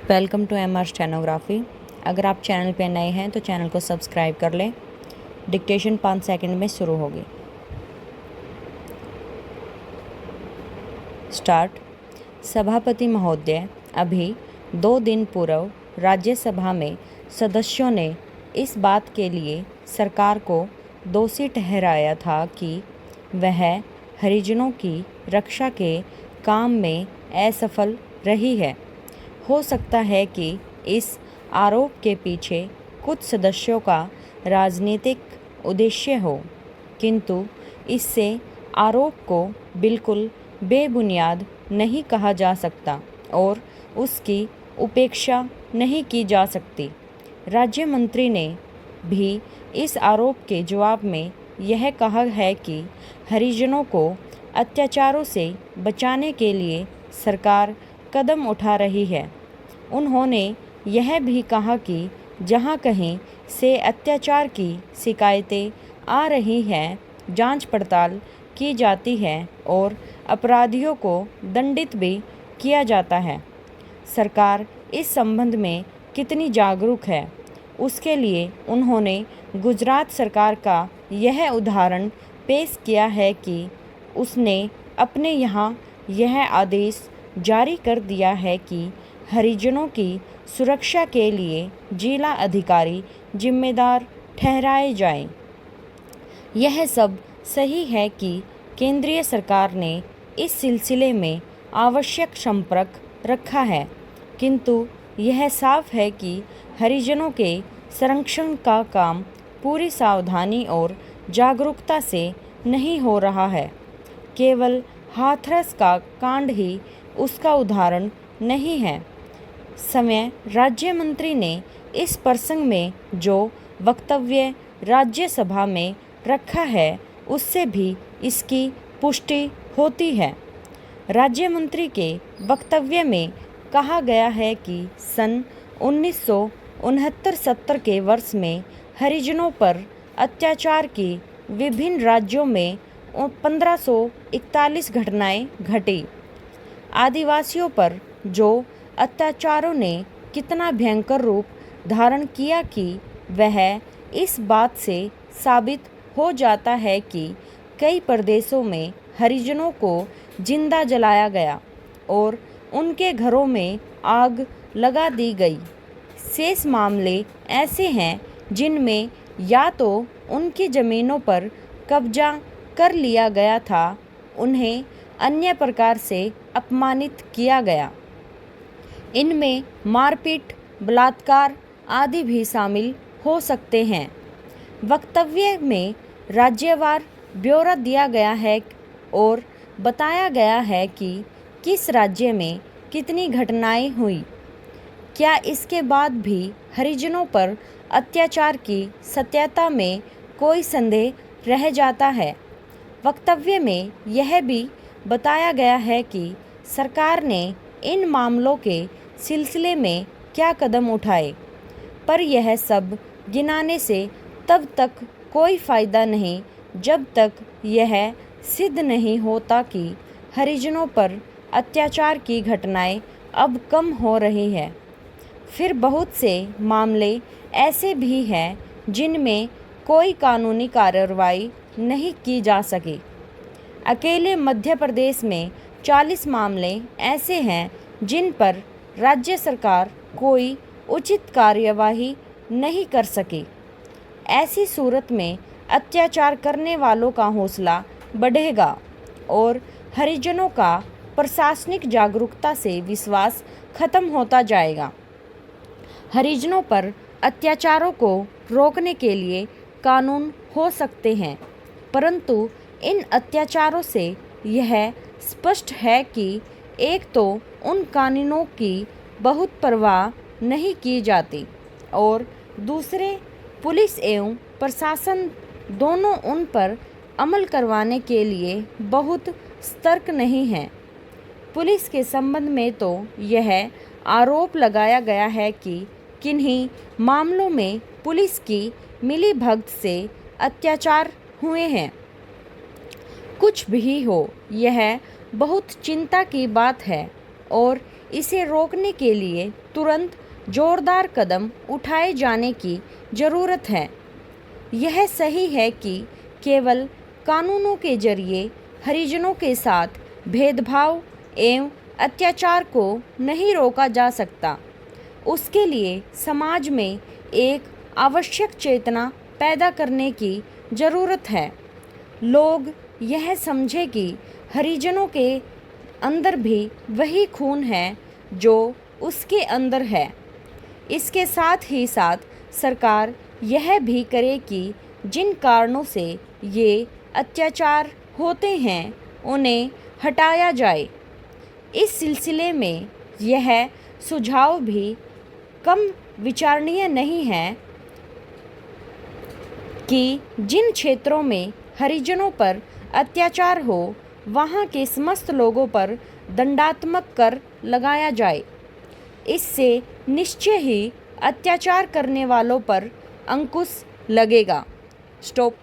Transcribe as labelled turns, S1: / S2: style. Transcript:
S1: Welcome to M R stenography. अगर आप channel पे नए हैं तो चैनल को सब्सक्राइब कर लें। डिक्टेशन 5 सेकंड में शुरू होगी। स्टार्ट। सभापति महोदय, अभी 2 दिन पूर्व राज्यसभा में सदस्यों ने इस बात के लिए सरकार को दोषी ठहराया था कि वह हरिजनों की रक्षा के काम में असफल रही है। हो सकता है कि इस आरोप के पीछे कुछ सदस्यों का राजनीतिक उद्देश्य हो, किंतु इससे आरोप को बिल्कुल बेबुनियाद नहीं कहा जा सकता और उसकी उपेक्षा नहीं की जा सकती। राज्य मंत्री ने भी इस आरोप के जवाब में यह कहा है कि हरिजनों को अत्याचारों से बचाने के लिए सरकार कदम उठा रही है। उन्होंने यह भी कहा कि जहां कहीं से अत्याचार की शिकायतें आ रही हैं, जांच पड़ताल की जाती है और अपराधियों को दंडित भी किया जाता है। सरकार इस संबंध में कितनी जागरूक है, उसके लिए उन्होंने गुजरात सरकार का यह उदाहरण पेश किया है कि उसने अपने यहाँ यह आदेश जारी कर दिया है कि हरिजनों की सुरक्षा के लिए जिला अधिकारी जिम्मेदार ठहराए जाएं। यह सब सही है कि केंद्रीय सरकार ने इस सिलसिले में आवश्यक संपर्क रखा है, किंतु यह साफ है कि हरिजनों के संरक्षण का काम पूरी सावधानी और जागरूकता से नहीं हो रहा है। केवल हाथरस का कांड ही उसका उदाहरण नहीं है। समय राज्य मंत्री ने इस प्रसंग में जो वक्तव्य राज्यसभा में रखा है, उससे भी इसकी पुष्टि होती है। राज्य मंत्री के वक्तव्य में कहा गया है कि सन 1969-70 के वर्ष में हरिजनों पर अत्याचार की विभिन्न राज्यों में 1541 घटनाएं घटी। आदिवासियों पर जो अत्याचारों ने कितना भयंकर रूप धारण किया कि वह इस बात से साबित हो जाता है कि कई प्रदेशों में हरिजनों को जिंदा जलाया गया और उनके घरों में आग लगा दी गई। शेष मामले ऐसे हैं जिनमें या तो उनकी ज़मीनों पर कब्जा कर लिया गया था, उन्हें अन्य प्रकार से अपमानित किया गया। इनमें मारपीट, बलात्कार आदि भी शामिल हो सकते हैं। वक्तव्य में राज्यवार ब्यौरा दिया गया है और बताया गया है कि किस राज्य में कितनी घटनाएं हुई। क्या इसके बाद भी हरिजनों पर अत्याचार की सत्यता में कोई संदेह रह जाता है? वक्तव्य में यह भी बताया गया है कि सरकार ने इन मामलों के सिलसिले में क्या कदम उठाए, पर यह सब गिनाने से तब तक कोई फ़ायदा नहीं जब तक यह सिद्ध नहीं होता कि हरिजनों पर अत्याचार की घटनाएं अब कम हो रही है। फिर बहुत से मामले ऐसे भी हैं जिनमें कोई कानूनी कार्रवाई नहीं की जा सकी। अकेले मध्य प्रदेश में 40 मामले ऐसे हैं जिन पर राज्य सरकार कोई उचित कार्यवाही नहीं कर सकी। ऐसी सूरत में अत्याचार करने वालों का हौसला बढ़ेगा और हरिजनों का प्रशासनिक जागरूकता से विश्वास खत्म होता जाएगा। हरिजनों पर अत्याचारों को रोकने के लिए कानून हो सकते हैं, परंतु इन अत्याचारों से यह स्पष्ट है कि एक तो उन कानूनों की बहुत परवाह नहीं की जाती और दूसरे पुलिस एवं प्रशासन दोनों उन पर अमल करवाने के लिए बहुत सतर्क नहीं हैं। पुलिस के संबंध में तो यह आरोप लगाया गया है कि किन्हीं मामलों में पुलिस की मिलीभगत से अत्याचार हुए हैं। कुछ भी हो, यह बहुत चिंता की बात है और इसे रोकने के लिए तुरंत जोरदार कदम उठाए जाने की ज़रूरत है। यह सही है कि केवल कानूनों के जरिए हरिजनों के साथ भेदभाव एवं अत्याचार को नहीं रोका जा सकता। उसके लिए समाज में एक आवश्यक चेतना पैदा करने की ज़रूरत है। लोग यह समझे कि हरिजनों के अंदर भी वही खून है जो उसके अंदर है। इसके साथ ही साथ सरकार यह भी करे कि जिन कारणों से ये अत्याचार होते हैं उन्हें हटाया जाए। इस सिलसिले में यह सुझाव भी कम विचारणीय नहीं है कि जिन क्षेत्रों में हरिजनों पर अत्याचार हो वहाँ के समस्त लोगों पर दंडात्मक कर लगाया जाए। इससे निश्चय ही अत्याचार करने वालों पर अंकुश लगेगा। स्टॉप।